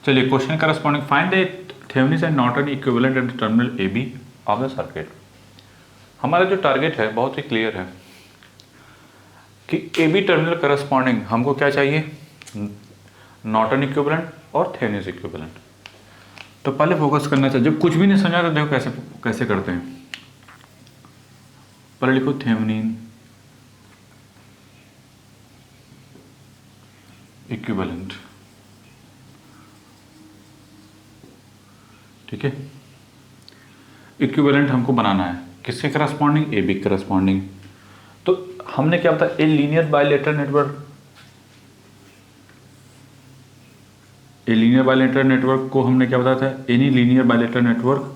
चलिए question corresponding find the Thevenin and Norton equivalent at the terminal A B of the circuit. हमारा जो target है बहुत ही clear है कि ए बी टर्मिनल करस्पॉन्डिंग हमको क्या चाहिए, नॉर्टन इक्विवेलेंट और थेवेनिन इक्विवेलेंट। तो पहले फोकस करना चाहिए, जब कुछ भी नहीं समझा तो देखो कैसे कैसे करते हैं। पहले लिखो थेवेनिन इक्विवेलेंट, ठीक है। इक्विवेलेंट हमको बनाना है किसके करस्पॉन्डिंग, ए बी करस्पॉन्डिंग। तो हमने क्या बताया, a linear bilateral network, a linear bilateral network को हमने क्या बताया था, any linear bilateral network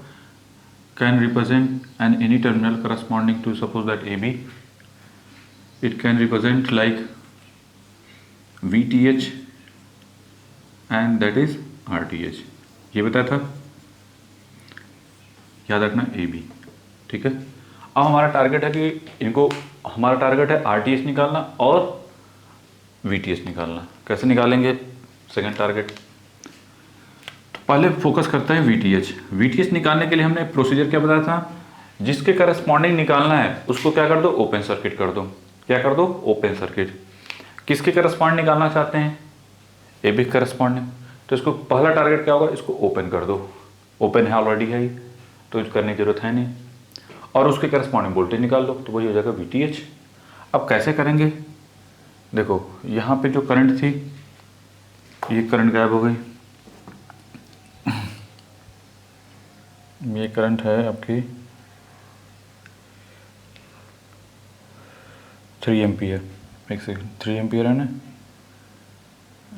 can represent an any terminal corresponding to suppose that A B, it can represent like VTH and that is RTH, ये बताया था, याद रखना ए बी, ठीक है। अब हमारा टारगेट है कि इनको, हमारा टारगेट है RTH निकालना और VTH निकालना। कैसे निकालेंगे, सेकंड टारगेट। तो पहले फोकस करते हैं VTH। VTH निकालने के लिए हमने प्रोसीजर क्या बताया था, जिसके करस्पॉन्डिंग निकालना है उसको क्या कर दो, ओपन सर्किट कर दो। क्या कर दो, ओपन सर्किट। किसके करस्पॉन्डिंग निकालना चाहते हैं, ए बी करस्पॉन्डिंग। तो इसको पहला टारगेट क्या होगा, इसको ओपन कर दो। ओपन है ऑलरेडी है ही, तो करने की जरूरत है नहीं। और उसके करस्पॉन्डिंग वोल्टेज निकाल लो, तो वही हो जाएगा VTH। अब कैसे करेंगे, देखो यहाँ पे जो करंट थी, ये करंट गायब हो गई। ये करंट है आपकी 3 एम्पियर, एक सेकंड, 3 एम्पियर है ना,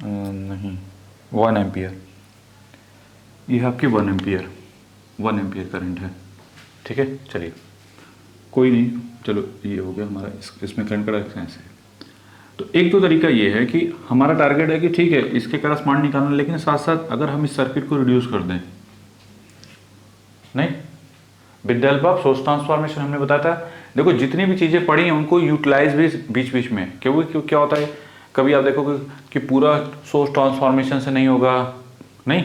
नहीं 1 एम्पियर, ये है आपकी 1 एम्पियर, 1 एम्पियर करंट है, ठीक है। चलिए कोई नहीं, चलो ये हो गया हमारा, इसमें करंट का डायरेक्शन ऐसे है। तो एक तो तरीका ये है कि हमारा टारगेट है कि ठीक है इसके करस्पॉन्ड निकालना, लेकिन साथ साथ अगर हम इस सर्किट को रिड्यूस कर दें, नहीं with the help of source transformation, हमने बताया था। देखो जितनी भी चीज़ें पढ़ी हैं उनको यूटिलाइज भी बीच बीच में, क्योंकि क्या होता है, कभी आप देखोगे कि पूरा सोर्स ट्रांसफॉर्मेशन से नहीं होगा, नहीं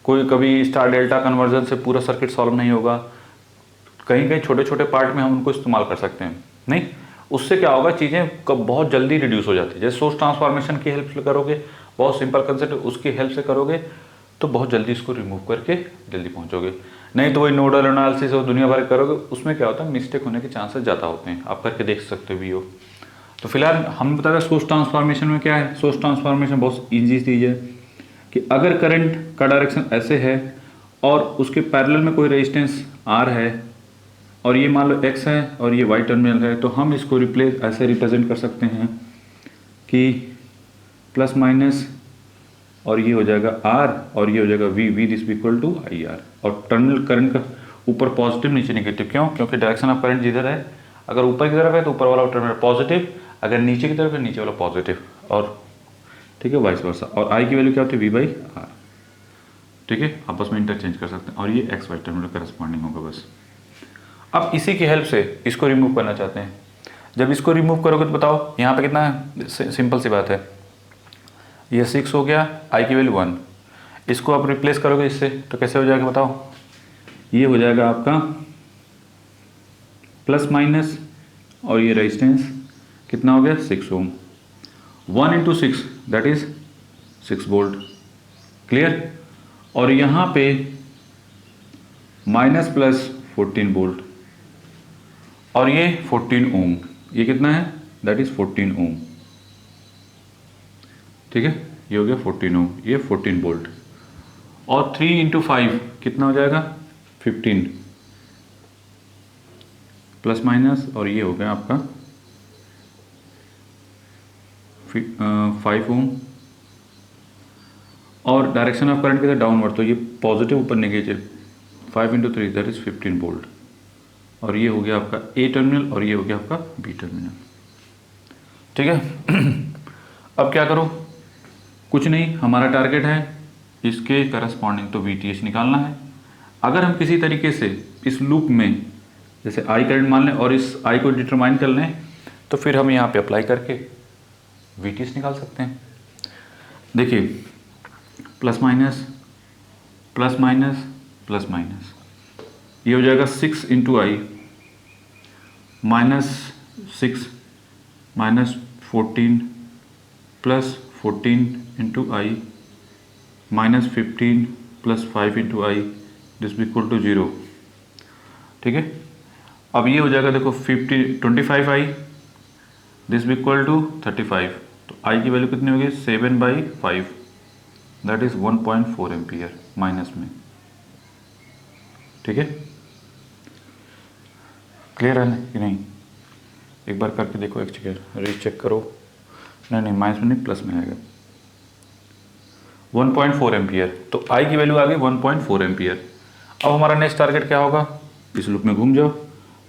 कोई कभी स्टार डेल्टा कन्वर्जन से पूरा सर्किट सॉल्व नहीं होगा, कहीं कहीं छोटे छोटे पार्ट में हम उनको इस्तेमाल कर सकते हैं, नहीं उससे क्या होगा, चीज़ें बहुत जल्दी रिड्यूस हो जाती है। जैसे सोर्स ट्रांसफॉर्मेशन की हेल्प से करोगे, बहुत सिंपल कंसेप्ट, उसकी हेल्प से करोगे तो बहुत जल्दी इसको रिमूव करके जल्दी पहुंचोगे। नहीं तो वही नोडल एनालिसिस और दुनिया भर करोगे, उसमें क्या होता है, मिस्टेक होने के चांसेस ज़्यादा होते हैं, आप करके देख सकते भी हो। तो फिलहाल हम बता रहे सोर्स ट्रांसफॉर्मेशन में क्या है, सोर्स ट्रांसफॉर्मेशन बहुत ईजी चीज़ है कि अगर करंट का डायरेक्शन ऐसे है और उसके पैरेलल में कोई रेजिस्टेंस R है और ये मान लो X है और ये Y टर्मिनल है, तो हम इसको रिप्लेस ऐसे रिप्रेजेंट कर सकते हैं कि प्लस माइनस, और ये हो जाएगा R और ये हो जाएगा V this equal to IR। और टर्मिनल करंट का ऊपर पॉजिटिव नीचे नेगेटिव, क्यों, क्योंकि डायरेक्शन ऑफ करंट जिधर है, अगर ऊपर की तरफ है तो ऊपर वाला टर्मिनल पॉजिटिव, अगर नीचे की तरफ है नीचे वाला पॉजिटिव, और ठीक है वाइस वर्सा। और I की वैल्यू क्या होती है, V/R, ठीक है, आपस में इंटरचेंज कर सकते हैं। और ये XY टर्मिनल करस्पॉन्डिंग होगा बस। अब इसी की हेल्प से इसको रिमूव करना चाहते हैं। जब इसको रिमूव करोगे तो बताओ यहाँ पे कितना है, सिंपल सी बात है, ये 6 हो गया, I की वैल्यू 1, इसको आप रिप्लेस करोगे इससे तो कैसे हो जाएगा बताओ, ये हो जाएगा आपका प्लस माइनस, और ये रेजिस्टेंस कितना हो गया, 6 ओम, 1 × 6 दैट इज 6 वोल्ट, क्लियर। और यहाँ पे माइनस प्लस 14 वोल्ट, और ये 14 ओम, ये कितना है, दैट इज 14 ओम, ठीक है, ये हो गया 14 ओम, ये 14 वोल्ट। और 3 × 5 कितना हो जाएगा, 15 प्लस माइनस, और ये हो गया आपका 5 ओम। और डायरेक्शन ऑफ करंट किधर, डाउनवर्ड, तो ये पॉजिटिव ऊपर नेगेटिव, 5 × 3 दैट इज 15 वोल्ट। और ये हो गया आपका A टर्मिनल और ये हो गया आपका B टर्मिनल, ठीक है। अब क्या करो, कुछ नहीं, हमारा टारगेट है इसके करस्पॉन्डिंग तो VTH निकालना है। अगर हम किसी तरीके से इस लूप में जैसे I करंट मान लें और इस I को डिटरमाइन कर लें, तो फिर हम यहाँ पे अप्लाई करके VTH निकाल सकते हैं। देखिए plus minus plus minus plus minus, ये हो जाएगा 6 into I -6 -14 plus 14 into I -15 plus 5 into I this equal to 0। ठीक है, अब ये हो जाएगा देखो 25 आई दिस इक्वल टू 35, तो आई की वैल्यू कितनी होगी 7/5 दैट इज 1.4 एम्पियर माइनस में। ठीक है, क्लियर है कि नहीं? एक बार करके देखो, एक जगह रीचेक करो। नहीं माइनस में नहीं, प्लस में आएगा 1.4 एम्पियर, तो आई की वैल्यू आ गई 1.4 एम्पियर। अब हमारा नेक्स्ट टारगेट क्या होगा, इस लूप में घूम जाओ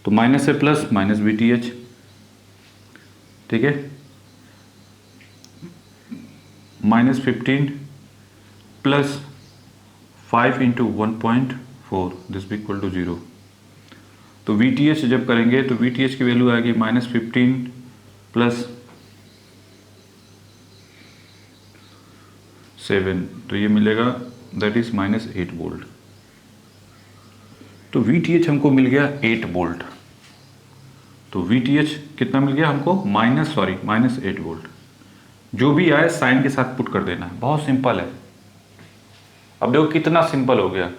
तो माइनस से प्लस माइनस VTH। ठीक है, -15 plus 5 into 1.4 this equal to 0। तो VTH जब करेंगे तो VTH की वैल्यू आएगी -15 प्लस 7, तो ये मिलेगा दैट इज -8 वोल्ट। तो VTH हमको मिल गया 8 वोल्ट। तो VTH कितना मिल गया हमको -8 वोल्ट। जो भी आए साइन के साथ पुट कर देना है, बहुत सिंपल है। अब देखो कितना सिंपल हो गया।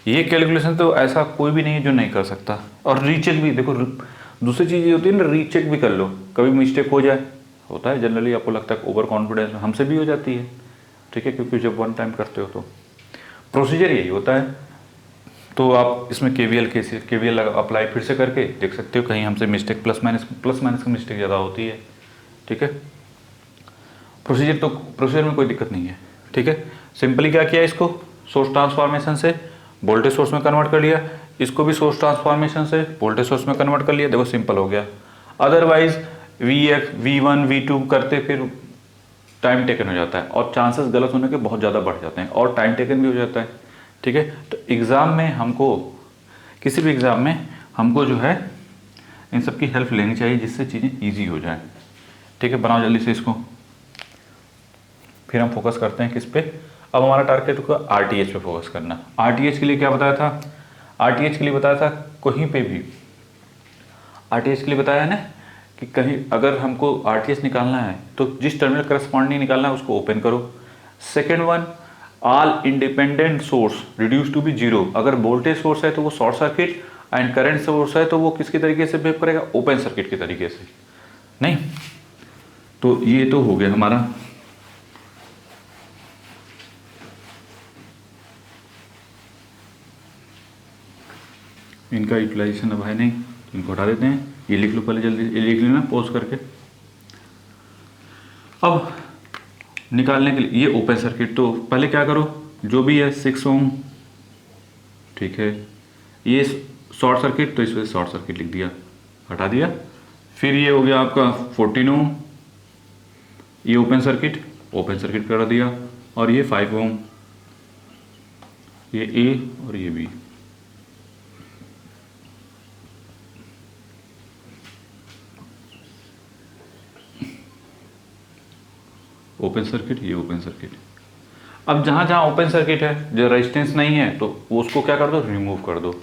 ये कैलकुलेशन तो ऐसा कोई भी नहीं है जो नहीं कर सकता। और रीचेक भी देखो, दूसरी चीज़ ये होती है ना, रीचेक भी कर लो, कभी मिस्टेक हो जाए, होता है जनरली, आपको लगता है ओवर कॉन्फिडेंस, हमसे भी हो जाती है। ठीक है, क्योंकि जब वन टाइम करते हो तो प्रोसीजर यही होता है। तो आप इसमें KVL अप्लाई फिर से करके देख सकते हो, कहीं हमसे मिस्टेक प्लस माइनस की मिस्टेक ज़्यादा होती है। ठीक है, प्रोसीजर में कोई दिक्कत नहीं है। ठीक है, सिंपली क्या किया, इसको सोर्स ट्रांसफॉर्मेशन से वोल्टेज सोर्स में कन्वर्ट कर लिया, इसको भी सोर्स ट्रांसफॉर्मेशन से वोल्टेज सोर्स में कन्वर्ट कर लिया, देखो सिंपल हो गया। अदरवाइज V1 V2 करते फिर टाइम टेकन हो जाता है और चांसेस गलत होने के बहुत ज़्यादा बढ़ जाते हैं और टाइम टेकन भी हो जाता है। ठीक है, तो एग्ज़ाम में हमको, किसी भी एग्ज़ाम में हमको जो है इन सब की हेल्प लेनी चाहिए जिससे चीज़ें ईजी हो जाएं। ठीक है, बनाओ जल्दी से इसको, फिर हम फोकस करते हैं किस पे। अब हमारा टारगेट को RTH पे फोकस करना। RTH के लिए क्या बताया था, RTH के लिए बताया था कहीं पे भी, RTH के लिए बताया है ना कि कहीं अगर हमको RTH निकालना है तो जिस टर्मिनल करस्पॉन्डिंग निकालना है उसको ओपन करो। Second one, all independent source reduce to be 0। अगर वोल्टेज सोर्स है तो वो short circuit, and current source है तो वो किसके तरीके से बिहेव करेगा, ओपन सर्किट के तरीके से। नहीं, तो ये तो हो गया हमारा। इनका यूटिलाइजेशन अब है नहीं, इनको हटा देते हैं। ये लिख लो पहले, जल्दी ये लिख लेना पॉज करके। अब निकालने के लिए ये ओपन सर्किट, तो पहले क्या करो, जो भी है 6 ओम, ठीक है, ये शॉर्ट सर्किट तो इस वजह से शॉर्ट सर्किट लिख दिया, हटा दिया। फिर ये हो गया आपका 14 ओम, ये ओपन सर्किट कर दिया। और ये 5 ओम, ये ए और ये बी। ओपन सर्किट, ये ओपन सर्किट। अब जहाँ जहाँ ओपन सर्किट है, जो रेजिस्टेंस नहीं है, तो उसको क्या कर दो, रिमूव कर दो।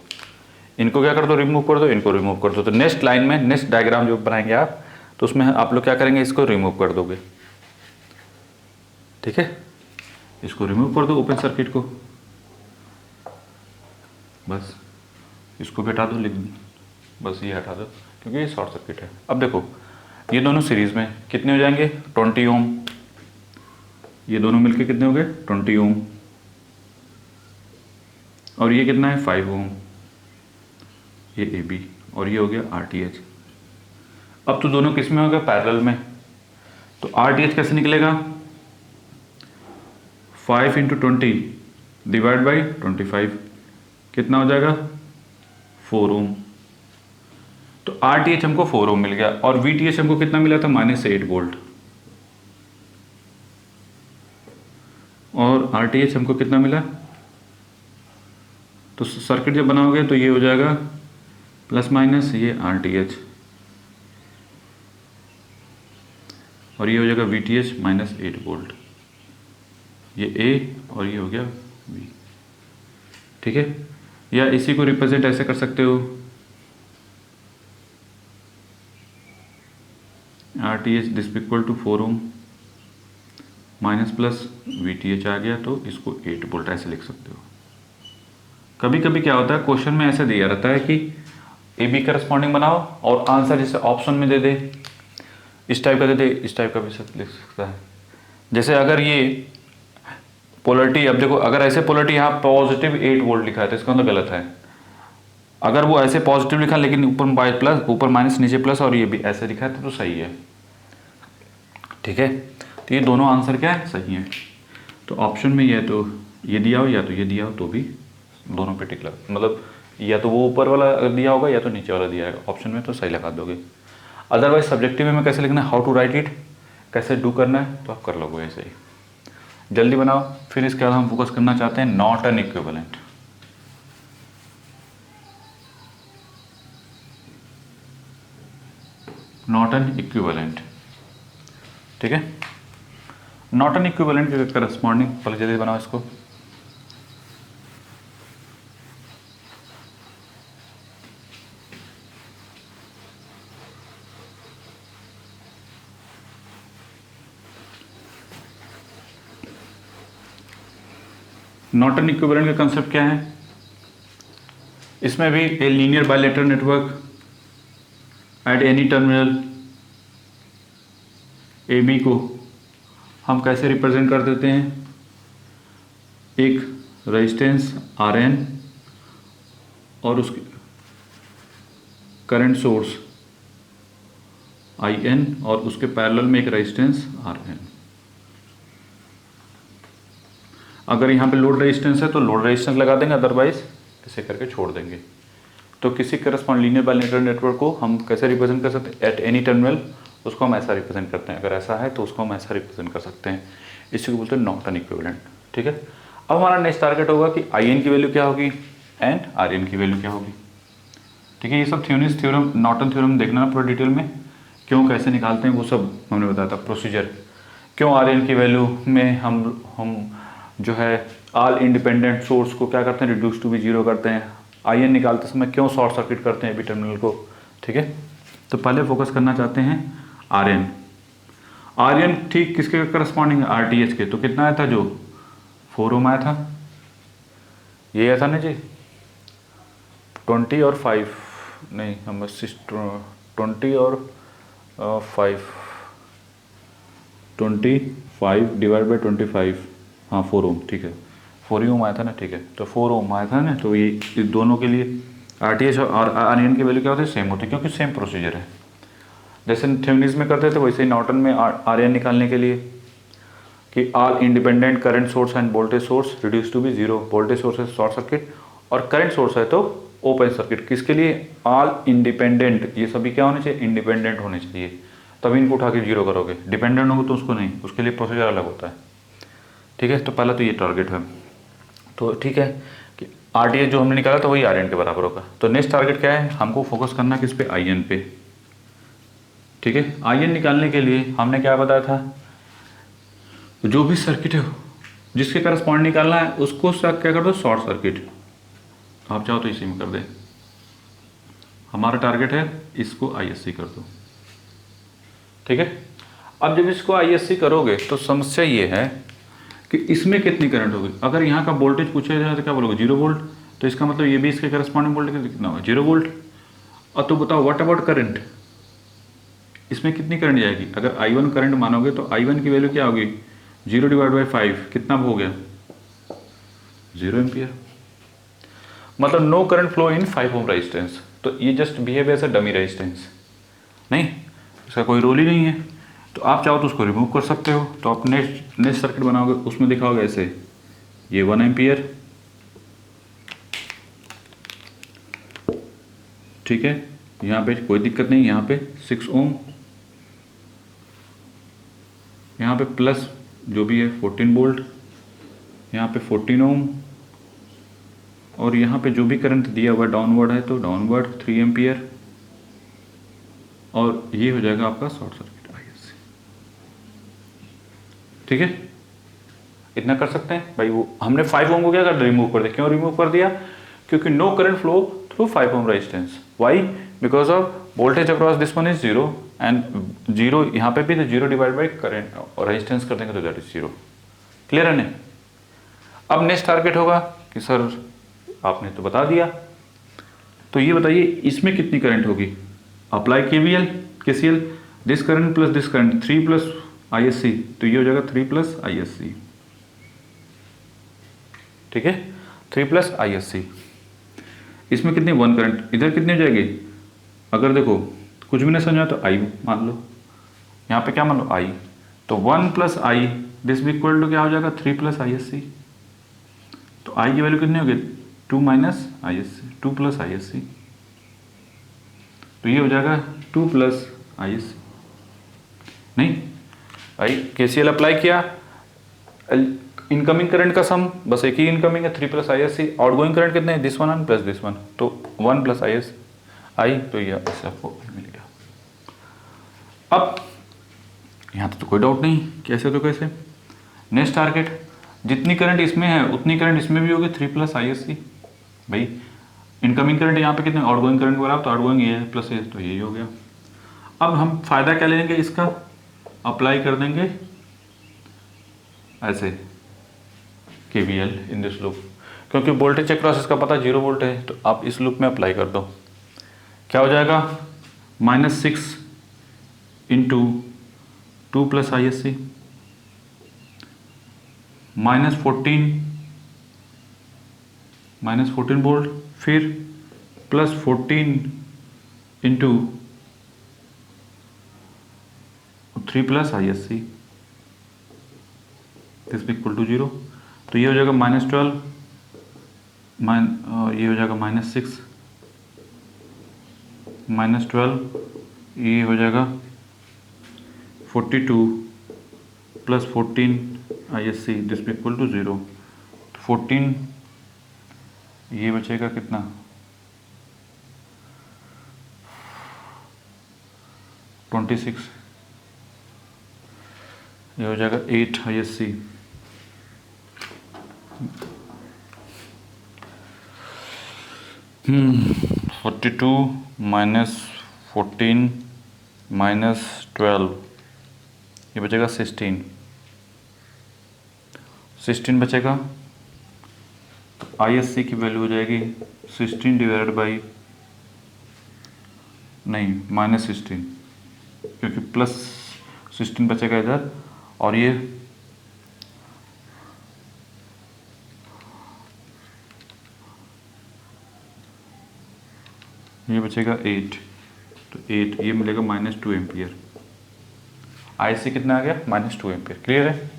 इनको क्या कर दो, रिमूव कर दो, इनको रिमूव कर दो। तो नेक्स्ट लाइन में, नेक्स्ट डायग्राम जो बनाएंगे आप, तो उसमें आप लोग क्या करेंगे, इसको रिमूव कर दोगे। ठीक है, इसको रिमूव कर दो ओपन सर्किट को, बस इसको भी हटा दो, लिख बस ये हटा दो क्योंकि ये शॉर्ट सर्किट है। अब देखो ये दोनों सीरीज में कितने हो जाएंगे, 20 ओम। ये दोनों मिलके कितने हो गए, 20 ओम। और ये कितना है, 5 ओम, ये ए बी, और ये हो गया RTH। अब तो दोनों किस में हो गए, पैरेलल में। तो RTH कैसे निकलेगा, 5 इंटू 20 डिवाइड बाई 25, कितना हो जाएगा, 4 ओम। तो RTH हमको 4 ओम मिल गया और VTH हमको कितना मिला था, -8 वोल्ट। और RTH हमको कितना मिला, तो सर्किट जब बनाओगे तो ये हो जाएगा प्लस माइनस, ये RTH, और ये हो जाएगा VTH -8 वोल्ट। ये A और ये हो गया B। ठीक है, या इसी को रिप्रेजेंट ऐसे कर सकते हो, RTH this equal to 4 ohm minus plus VTH आ गया, तो इसको 8 वोल्ट ऐसे लिख सकते हो। कभी कभी क्या होता है, क्वेश्चन में ऐसे दिया रहता है कि AB करस्पॉन्डिंग बनाओ और आंसर जैसे ऑप्शन में दे दे, इस टाइप का दे दे, इस टाइप का भी लिख सकता है। जैसे अगर ये पोलरिटी, अब देखो अगर ऐसे पोलरिटी यहाँ पॉजिटिव 8 वोल्ट लिखा है तो इसका मतलब गलत है। अगर वो ऐसे पॉजिटिव लिखा लेकिन ऊपर प्लस, ऊपर माइनस, नीचे प्लस और ये भी ऐसे लिखा है तो सही है। ठीक है, तो ये दोनों आंसर क्या है, सही है। तो ऑप्शन में ये तो ये दिया हो या तो ये दिया हो तो भी दोनों पे टिक लगा, मतलब या तो वो ऊपर वाला दिया होगा या तो नीचे वाला दिया है ऑप्शन में, तो सही लगा दोगे। अदरवाइज सब्जेक्टिव में कैसे लिखना है, हाउ टू राइट इट, कैसे डू करना है, तो आप कर लोगे ऐसे ही। जल्दी बनाओ। फिर इसके बाद हम फोकस करना चाहते हैं नॉर्टन इक्विवेलेंट। नॉर्टन इक्विवेलेंट, ठीक है। नॉर्टन इक्विवेलेंट के करस्पॉन्डिंग, पहले जल्दी बनाओ इसको। नॉर्टन इक्विवेलेंट का कंसेप्ट क्या है, इसमें भी ए linear bilateral network at any terminal AB को हम कैसे रिप्रेजेंट कर देते हैं, एक रेजिस्टेंस RN और उसके करंट सोर्स IN और उसके पैरेलल में एक रेजिस्टेंस RN। अगर यहाँ पे लोड रेजिस्टेंस है तो लोड रेजिस्टेंस लगा देंगे, अदरवाइज ऐसे करके छोड़ देंगे। तो किसी करस्पॉन्ड लीनियर बाइलेटरल नेटवर्क को हम कैसे रिप्रेजेंट कर सकते हैं, एट एनी टर्मिनल उसको हम ऐसा रिप्रेजेंट करते हैं, अगर ऐसा है तो उसको हम ऐसा रिप्रेजेंट कर सकते हैं। इसी को बोलते हैं नॉर्टन इक्विवेलेंट। ठीक है, अब हमारा नेक्स्ट टारगेट होगा कि IN की वैल्यू क्या होगी एंड RN की वैल्यू क्या होगी। ठीक है, ये सब थ्योनिस थ्योरम, नॉर्टन थ्योरम देखना ना पूरा डिटेल में, क्यों कैसे निकालते हैं वो सब हमने बताया था प्रोसीजर। क्यों RN की वैल्यू में हम जो है ऑल इंडिपेंडेंट सोर्स को क्या करते हैं, रिड्यूस टू भी जीरो करते हैं। IN निकालते समय क्यों शॉर्ट सर्किट करते हैं AB टर्मिनल को। ठीक है, तो पहले फोकस करना चाहते हैं RN ठीक किसके करस्पॉन्डिंग है, RTH के। तो कितना आया था, जो 4 ओम आया था, ये आया था ना जी, 20 और 5 नहीं, हम 20 और 25 डिवाइड बाई 25, हाँ 4 ओम, ठीक है 4 ही ओम आया था ना। ठीक है, तो 4 ओम आया था ना, तो ये इस दोनों के लिए RTH और RN की वैल्यू क्या होती है, सेम होती है, क्योंकि सेम प्रोसीजर है। जैसे थेवेनिन में करते थे वैसे ही नॉर्टन में RN निकालने के लिए कि all independent current source and voltage source reduce to be zero. Voltage source है शॉर्ट सर्किट और करंट सोर्स है तो ओपन सर्किट। किसके लिए, ऑल इंडिपेंडेंट, ये सभी क्या होने चाहिए, इंडिपेंडेंट होने चाहिए, तभी इनको उठा के जीरो करोगे। डिपेंडेंट होंगे तो उसको नहीं, उसके लिए प्रोसीजर अलग होता है। ठीक है, तो पहला तो ये टारगेट है। तो ठीक है कि RTH जो हमने निकाला था वही RN के बराबर होगा। तो नेक्स्ट टारगेट क्या है, हमको फोकस करना किस पे, IN पे। ठीक है, IN निकालने के लिए हमने क्या बताया था, जो भी सर्किट है जिसके करस्पॉन्ड निकालना है उसको क्या कर दो, शॉर्ट सर्किट। आप चाहो तो इसी में कर दे, हमारा टारगेट है इसको ISC कर दो। ठीक है, अब जब इसको ISC करोगे तो समस्या ये है कि इसमें कितनी करंट होगी। अगर यहाँ का वोल्टेज पूछा जाए तो क्या बोलोगे, 0 वोल्ट, तो इसका मतलब ये भी इसके करस्पॉन्डिंग वोल्टेज कितना होगा, 0 वोल्ट। और तो बताओ व्हाट अबाउट करंट, इसमें कितनी करंट जाएगी। अगर I1 करंट मानोगे तो I1 की वैल्यू क्या होगी, 0 डिवाइड बाई 5 कितना हो गया, 0 एम्पियर। मतलब no current flow in 5 ohm resistance. तो ये just behave as a dummy resistance, नहीं इसका कोई रोल ही नहीं है। तो आप चाहो तो उसको रिमूव कर सकते हो। तो आप नेक्स्ट सर्किट बनाओगे उसमें दिखाओगे ऐसे, ये 1 एम्पियर, ठीक है, यहाँ पे कोई दिक्कत नहीं, यहाँ पे 6 ओम, यहाँ पे प्लस जो भी है 14 वोल्ट, यहाँ पे 14 ओम, और यहाँ पे जो भी करंट दिया हुआ डाउनवर्ड है तो डाउनवर्ड 3 एम्पियर, और ये हो जाएगा आपका शॉर्ट सर्किट ISC। ठीक है, इतना कर सकते हैं भाई। वो हमने 5 ओम को क्या कर दिया, रिमूव कर दिया। क्यों रिमूव कर दिया? क्योंकि no current flow through 5 ohm resistance. Why? Because of voltage across this one is 0 and 0 यहाँ पे भी, तो 0 डिवाइड बाई करंट और रेजिस्टेंस कर देंगे तो दैट इज 0। क्लियर है नहीं? अब नेक्स्ट टारगेट होगा कि सर आपने तो बता दिया, तो ये बताइए इसमें कितनी करंट होगी। Apply KVL KCL, this current plus this current 3 plus ISC, तो ये हो जाएगा 3 प्लस आईएससी। ठीक है, 3 प्लस आईएससी। इसमें कितनी 1 करंट, इधर कितनी हो जाएगी? अगर देखो कुछ भी नहीं समझा तो आई मान लो, यहाँ पे क्या मान लो आई, तो 1 प्लस आई दिस भी इक्वल टू क्या हो जाएगा 3 प्लस आईएससी। तो आई की वैल्यू कितनी होगी 2 माइनस आईएससी, 2 प्लस आईएससी, तो ये हो जाएगा 2 प्लस आईएससी। नहीं भाई, केसीएल अप्लाई किया, इनकमिंग करंट का सम बस एक ही इनकमिंग है 3 प्लस आईएससी, आउटगोइंग करंट कितने हैं this one plus this one, तो 1 प्लस आईएस आई, तो ये इससे आपको मिल गया। अब यहाँ तो कोई डाउट नहीं, कैसे तो कैसे। नेक्स्ट टारगेट, जितनी करंट इसमें है उतनी करंट इसमें भी होगी 3 प्लस आईएससी। भाई इनकमिंग करंट यहाँ पे कितने, आउटगोइंग करंट बराबर, तो आउटगोइंग ये है प्लस ये, तो यही हो गया। अब हम फायदा क्या लेंगे इसका, अप्लाई कर देंगे ऐसे केवीएल इन दिस लूप, क्योंकि वोल्टेज अक्रॉस इसका पता 0 वोल्ट है, तो आप इस लूप में अप्लाई कर दो। क्या हो जाएगा -6 इंटू 2 प्लस आईएससी, -14 वोल्ट, फिर plus 14 into 3 plus ISC, this equal to 0, तो ये हो जाएगा -12, ये हो जाएगा -6, -12, ये हो जाएगा 42 plus 14 ISC, this equal to 0, 14, ये बचेगा कितना 26, ये हो जाएगा 8 आईएससी, 42 माइनस 14 माइनस 12, ये बचेगा 16 बचेगा। आईएससी की वैल्यू हो जाएगी 16 डिवाइडेड बाई, नहीं -16, क्योंकि प्लस 16 बचेगा इधर, और ये बचेगा 8, तो 8 ये मिलेगा -2 एम्पियर। आईएससी कितना आ गया -2 एम्पियर। क्लियर है?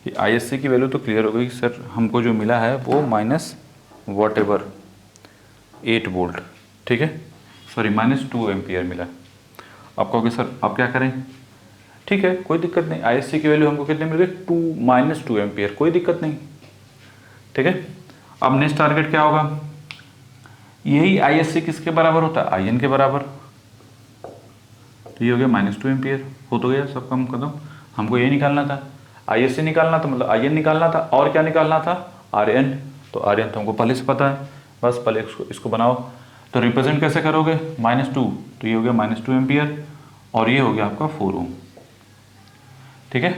ये आईएससी की वैल्यू तो क्लियर हो गई सर, हमको जो मिला है वो -8 वोल्ट, ठीक है, सॉरी -2 एम्पियर मिला। आप कहोगे सर आप क्या करें, ठीक है कोई दिक्कत नहीं, आईएससी की वैल्यू हमको कितने मिल गई -2 एम्पियर, कोई दिक्कत नहीं, ठीक है। अब नेक्स्ट टारगेट क्या होगा, यही आईएससी किसके बराबर होता है, आईएन के बराबर, तो ये हो गया -2 एम्पियर, हो तो गया सब काम खत्म। हमको ये निकालना था, आईएससी निकालना था, मतलब आईएन निकालना था, और क्या निकालना था आरएन, तो आरएन तो हमको पहले से पता है, बस पहले इसको बनाओ। तो रिप्रेजेंट कैसे करोगे -2, तो ये हो गया -2 एम्पियर, और ये हो गया आपका 4 ओम, ठीक है।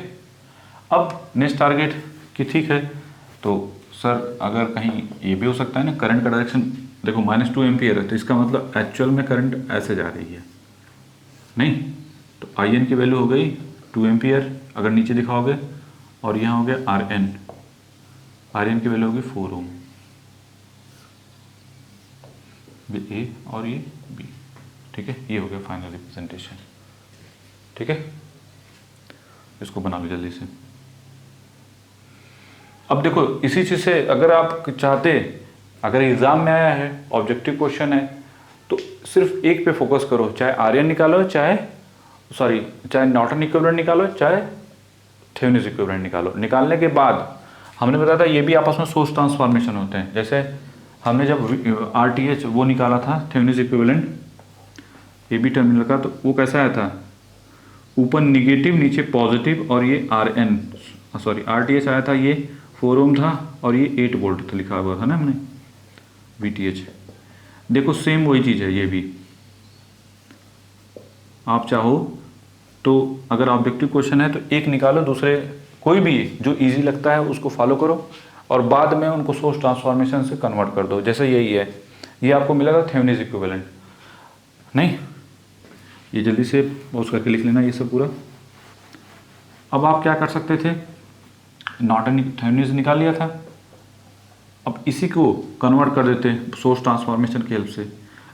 अब नेक्स्ट टारगेट कि ठीक है, तो सर अगर कहीं ये भी हो सकता है ना, करंट का डायरेक्शन देखो -2 एम्पियर है, तो इसका मतलब एक्चुअल में करंट ऐसे जा रही है, नहीं, तो आई एन की वैल्यू हो गई 2 एम्पियर अगर नीचे दिखाओगे, और यहाँ हो गया आर एन की वैल्यू होगी 4 ओम, ए और ये बी, ठीक है, ये हो गया फाइनल रिप्रेजेंटेशन, ठीक है। इसको बना लो जल्दी से। अब देखो इसी चीज से अगर आप चाहते, अगर एग्जाम में आया है ऑब्जेक्टिव क्वेश्चन है, तो सिर्फ एक पे फोकस करो, चाहे आर्यन निकालो, चाहे नॉर्टन इक्विवेलेंट निकालो, चाहे थेवेनिन इक्विवेलेंट निकालो। निकालने के बाद हमने बताया था ये भी आपस में सोर्स ट्रांसफॉर्मेशन होते हैं। जैसे हमने जब RTH वो निकाला था Thevenin equivalent A B terminal का, तो वो कैसा आया था, ऊपर निगेटिव नीचे पॉजिटिव, और ये RTH आया था ये 4 ओम था और ये 8 वोल्ट तो लिखा हुआ था ना हमने VTH। देखो सेम वही चीज़ है ये भी। आप चाहो तो अगर ऑब्जेक्टिव क्वेश्चन है तो एक निकालो, दूसरे कोई भी जो इजी लगता है उसको फॉलो करो और बाद में उनको सोर्स ट्रांसफॉर्मेशन से कन्वर्ट कर दो। जैसे यही है, ये आपको मिलेगा थेवेनिन इक्विवेलेंट। नहीं, ये जल्दी से पॉज करके लिख लेना ये सब पूरा। अब आप क्या कर सकते थे, नॉर्टन थेवेनिन निकाल लिया था, अब इसी को कन्वर्ट कर देते सोर्स ट्रांसफॉर्मेशन की हेल्प से।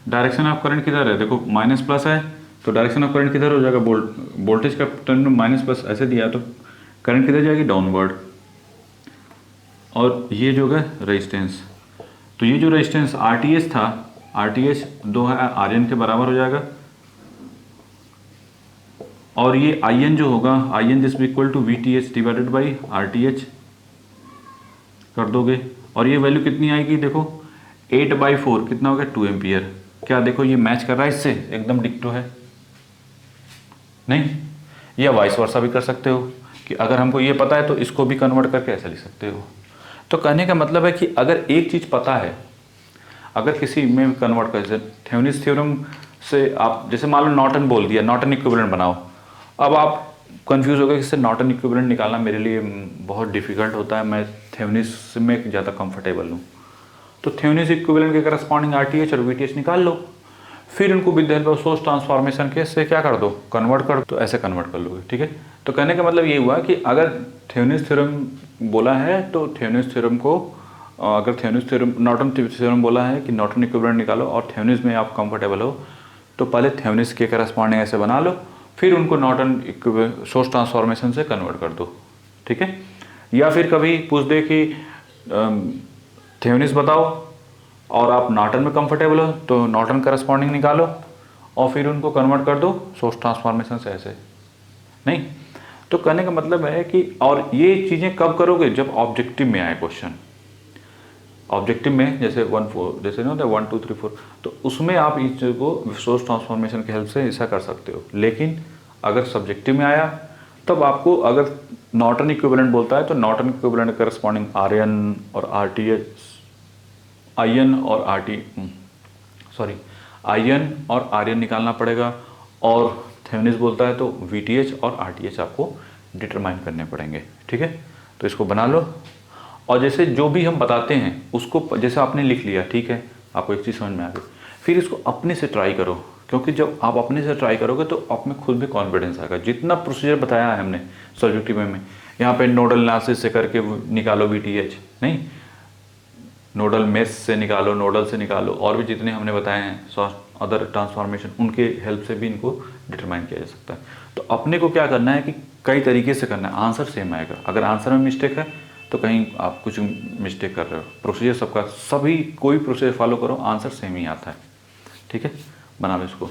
डायरेक्शन ऑफ करंट किधर है, देखो माइनस प्लस है तो डायरेक्शन ऑफ करंट किधर हो जाएगा, वोल्टेज का टर्म में माइनस प्लस ऐसे दिया तो करंट किधर जाएगी, डाउनवर्ड। और ये जो है रेजिस्टेंस, तो ये जो रेजिस्टेंस RTH था, RTH 2 है RN के बराबर हो जाएगा। और ये IN जो होगा, IN this equal to VTH divided by RTH कर दोगे। और ये वैल्यू कितनी आएगी, देखो 8/4 कितना हो गया, 2 एम्पियर। क्या देखो ये मैच कर रहा है इससे, एकदम डिक्टो है। नहीं, या वाइस वर्सा भी कर सकते हो कि अगर हमको ये पता है तो इसको भी कन्वर्ट करके ऐसा लिख सकते हो। तो कहने का मतलब है कि अगर एक चीज़ पता है, अगर किसी में कन्वर्ट कर, थेवेनिन थ्योरम से आप जैसे मान लो नॉर्टन बोल दिया, नॉर्टन इक्विवेलेंट बनाओ। अब आप कंफ्यूज हो गए कि इससे नॉर्टन इक्विवेलेंट निकालना मेरे लिए बहुत डिफिकल्ट होता है, मैं थेवेनिन में ज़्यादा कंफर्टेबल हूँ। तो थेवेनिन इक्विवेलेंट के करस्पॉन्डिंग RTH और VTH निकाल लो, फिर उनको with help of source transformation के से क्या कर दो, कन्वर्ट कर दो, तो ऐसे कन्वर्ट कर लोगे। ठीक है, तो कहने का मतलब ये हुआ कि अगर थेवेनिन थ्योरम बोला है तो थेवेनिन थ्योरम को, अगर थेवेनिन थ्योरम, नॉर्टन थ्योरम बोला है कि नॉर्टन इक्विवेलेंट निकालो और थेवेनिन में आप कंफर्टेबल हो, तो पहले थेवेनिन के करस्पॉन्डिंग ऐसे बना लो, फिर उनको नॉर्टन सोर्स ट्रांसफॉर्मेशन से कन्वर्ट कर दो। ठीक है, या फिर कभी पूछ दे कि थेवेनिन बताओ और आप नॉर्टन में कंफर्टेबल हो तो नॉर्टन करस्पॉन्डिंग निकालो और फिर उनको कन्वर्ट कर दो सोर्स ट्रांसफॉर्मेशन से ऐसे। नहीं, तो कहने का मतलब है कि, और ये चीज़ें कब करोगे, जब ऑब्जेक्टिव में आए क्वेश्चन। ऑब्जेक्टिव में जैसे 1-4 जैसे ना 1 2 3 4, तो उसमें आप इस चीज़ को सोर्स ट्रांसफॉर्मेशन की हेल्प से ऐसा कर सकते हो। लेकिन अगर सब्जेक्टिव में आया तब आपको, अगर नॉर्टन इक्विवेलेंट बोलता है तो नॉर्टन इक्विवेलेंट करस्पॉन्डिंग RN और RTH, IN और RN निकालना पड़ेगा। और थेवेनिन बोलता है तो VTH और RTH आपको डिटरमाइन करने पड़ेंगे। ठीक है, तो इसको बना लो और जैसे जो भी हम बताते हैं उसको जैसे आपने लिख लिया, ठीक है, आपको एक चीज़ समझ में आ गई, फिर इसको अपने से ट्राई करो, क्योंकि जब आप अपने से ट्राई करोगे तो आप में खुद भी कॉन्फिडेंस आएगा। जितना प्रोसीजर बताया है हमने सब्जेक्टिव में, यहाँ पे नोडल एनालिसिस से करके निकालो VTH, नहीं नोडल मेश से निकालो, नोडल से निकालो, और भी जितने हमने बताए हैं अदर ट्रांसफॉर्मेशन, उनके हेल्प से भी इनको डिटरमाइन किया जा सकता है। तो अपने को क्या करना है कि कई तरीके से करना है, आंसर सेम आएगा। अगर आंसर में मिस्टेक है तो कहीं आप कुछ मिस्टेक कर रहे हो, प्रोसीजर सबका, सभी कोई प्रोसीजर फॉलो करो, आंसर सेम ही आता है। ठीक है, बना लो इसको।